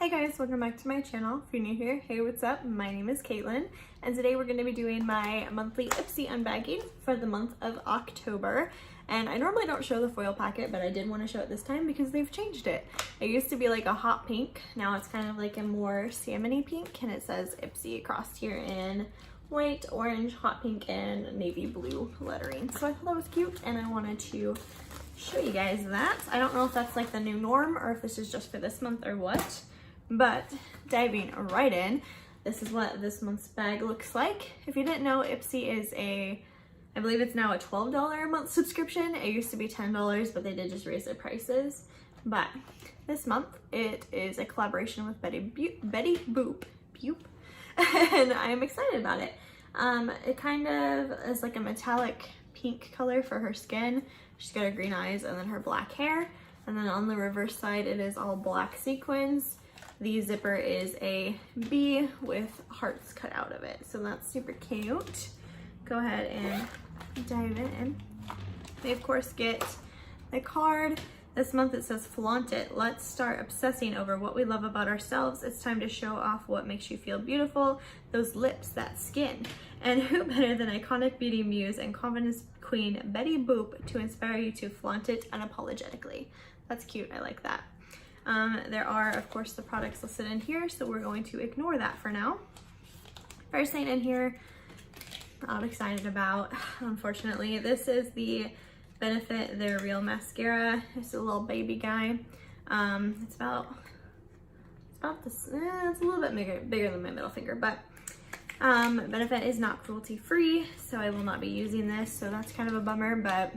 Hey guys, welcome back to my channel. If you're new here, hey, what's up? My name is Caitlin, and today we're going to be doing my monthly Ipsy unbagging for the month of October. And I normally don't show the foil packet, but I did want to show it this time because they've changed it. It used to be like a hot pink, now it's kind of like a more salmony pink, and it says Ipsy across here in white, orange, hot pink, and navy blue lettering. So I thought that was cute, and I wanted to show you guys that. I don't know if that's like the new norm or if this is just for this month or what. But diving right in, this is what this month's bag looks like. If you didn't know, Ipsy is I believe it's now a $12 a month subscription. It used to be $10, but they did just raise their prices. But this month, it is a collaboration with Betty Boop, and I'm excited about it. It kind of is like a metallic pink color for her skin. She's got her green eyes and then her black hair. And then on the reverse side, it is all black sequins. The zipper is a B with hearts cut out of it. So that's super cute. Go ahead and dive in. We of course get the card. This month it says flaunt it. Let's start obsessing over what we love about ourselves. It's time to show off what makes you feel beautiful. Those lips, that skin. And who better than iconic beauty muse and confidence queen Betty Boop to inspire you to flaunt it unapologetically. That's cute, I like that. There are, of course, the products listed in here, so we're going to ignore that for now. First thing in here, I'm excited about, unfortunately, this is the Benefit Their Real Mascara. It's a little baby guy. It's about this, it's a little bit bigger than my middle finger, but Benefit is not cruelty free, so I will not be using this, so that's kind of a bummer, but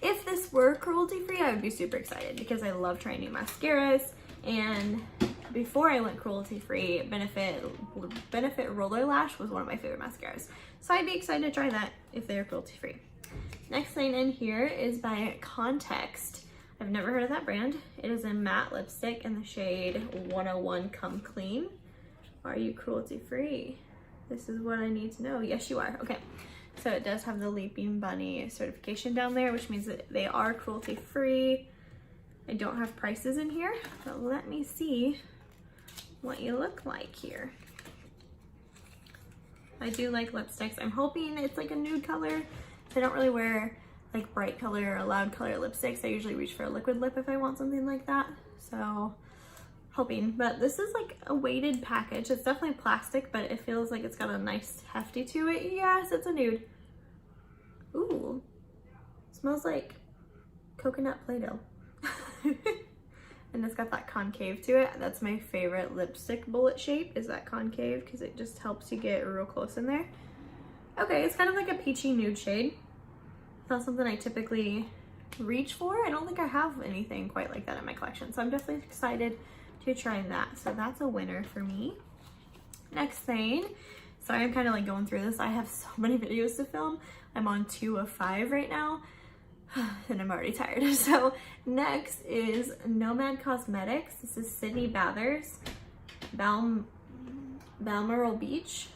if this were cruelty free, I would be super excited because I love trying new mascaras. And before I went cruelty free, Benefit Roller Lash was one of my favorite mascaras. So I'd be excited to try that if they're cruelty free. Next thing in here is by Context. I've never heard of that brand. It is a matte lipstick in the shade 101 Come Clean. Are you cruelty free? This is what I need to know. Yes, you are. Okay. So it does have the Leaping Bunny certification down there, which means that they are cruelty free. I don't have prices in here, but let me see what you look like here. I do like lipsticks. I'm hoping it's like a nude color. I don't really wear like bright color or loud color lipsticks. I usually reach for a liquid lip if I want something like that. So hoping, but this is like a weighted package. It's definitely plastic, but it feels like it's got a nice hefty to it. Yes, it's a nude. Ooh, smells like coconut Play-Doh. And it's got that concave to it. That's my favorite lipstick bullet shape, is that concave, because it just helps you get real close in there. Okay, it's kind of like a peachy nude shade. It's not something I typically reach for. I don't think I have anything quite like that in my collection, so I'm definitely excited to try that. So that's a winner for me. Next thing, sorry, I'm kind of like going through this. I have so many videos to film. I'm on 2 of 5 right now, and I'm already tired. So next is Nomad Cosmetics. This is Sydney Bathurst, Balmoral Beach,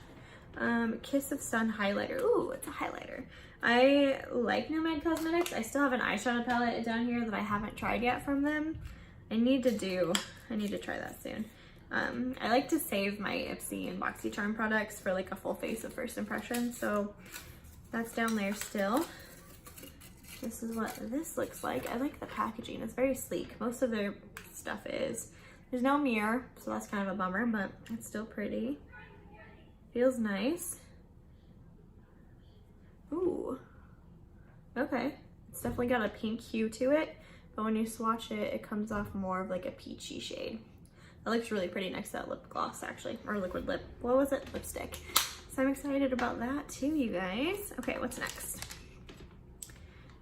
Kiss of Sun highlighter. Ooh, it's a highlighter. I like Nomad Cosmetics. I still have an eyeshadow palette down here that I haven't tried yet from them. I need to try that soon. I like to save my Ipsy and BoxyCharm products for like a full face of first impression, so that's down there still. This is what this looks like. I like the packaging. It's very sleek. Most of their stuff is. There's no mirror, so that's kind of a bummer, but it's still pretty. Feels nice. Ooh. Okay. It's definitely got a pink hue to it, but when you swatch it, it comes off more of like a peachy shade. That looks really pretty next to that lip gloss, actually, or liquid lip. What was it? Lipstick. So I'm excited about that too, you guys. Okay, what's next?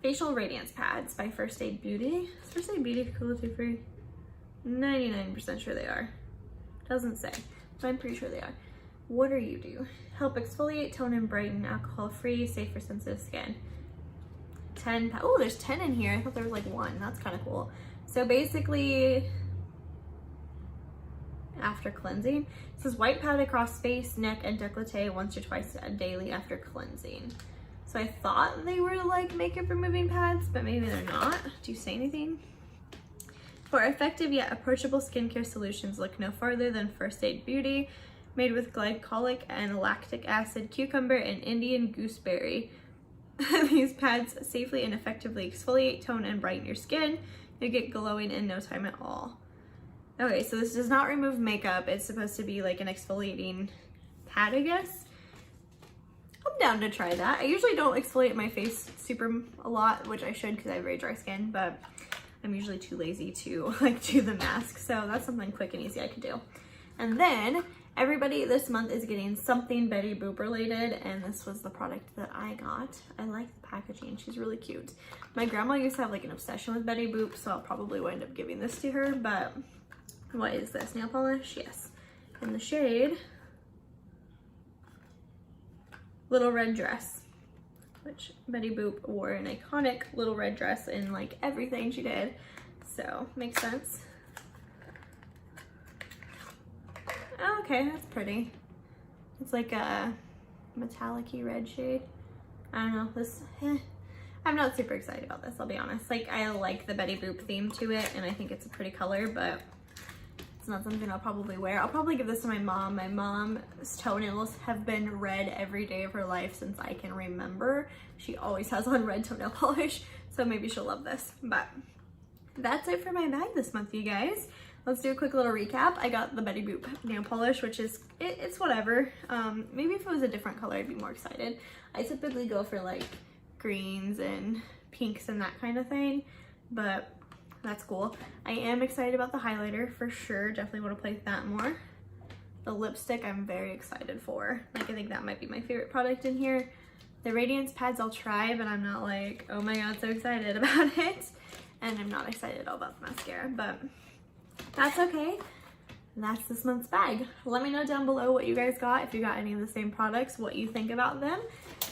Facial Radiance Pads by First Aid Beauty. Is First Aid Beauty cruelty free? 99% sure they are. Doesn't say, but I'm pretty sure they are. What do you do? Help exfoliate, tone, and brighten. Alcohol-free, safe for sensitive skin. 10. Oh, there's 10 in here. I thought there was like 1. That's kind of cool. So basically, after cleansing, it says wipe pad across face, neck, and décolleté once or twice daily after cleansing. So I thought they were like makeup removing pads, but maybe they're not. Do you say anything? For effective yet approachable skincare solutions, look no further than First Aid Beauty, made with glycolic and lactic acid, cucumber, and Indian gooseberry. These pads safely and effectively exfoliate, tone, and brighten your skin. You'll get glowing in no time at all. Okay, so this does not remove makeup. It's supposed to be like an exfoliating pad, I guess. I'm down to try that. I usually don't exfoliate my face super a lot, which I should because I have very dry skin, but I'm usually too lazy to like do the mask. So that's something quick and easy I could do. And then everybody this month is getting something Betty Boop related, and this was the product that I got. I like the packaging. She's really cute. My grandma used to have like an obsession with Betty Boop, so I'll probably wind up giving this to her. But what is this? Nail polish? Yes. In the shade Little Red Dress, which Betty Boop wore an iconic little red dress in like everything she did. So makes sense. Oh, okay, that's pretty. It's like a metallic-y red shade. I don't know, this, I'm not super excited about this, I'll be honest. Like, I like the Betty Boop theme to it, and I think it's a pretty color, but it's not something I'll probably wear. I'll probably give this to my mom. My mom's toenails have been red every day of her life since I can remember. She always has on red toenail polish, so maybe she'll love this. But that's it for my bag this month, you guys. Let's do a quick little recap. I got the Betty Boop nail polish, which is, it's whatever. Maybe if it was a different color, I'd be more excited. I typically go for like greens and pinks and that kind of thing, but that's cool. I am excited about the highlighter for sure. Definitely want to play with that more. The lipstick I'm very excited for. Like, I think that might be my favorite product in here. The Radiance pads I'll try, but I'm not like, oh my god, so excited about it. And I'm not excited at all about the mascara, but that's okay. That's this month's bag. Let me know down below what you guys got, if you got any of the same products, what you think about them.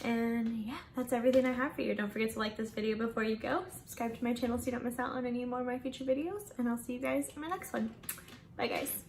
And yeah, that's everything I have for you. Don't forget to like this video before you go. Subscribe to my channel so you don't miss out on any more of my future videos. And I'll see you guys in my next one. Bye guys.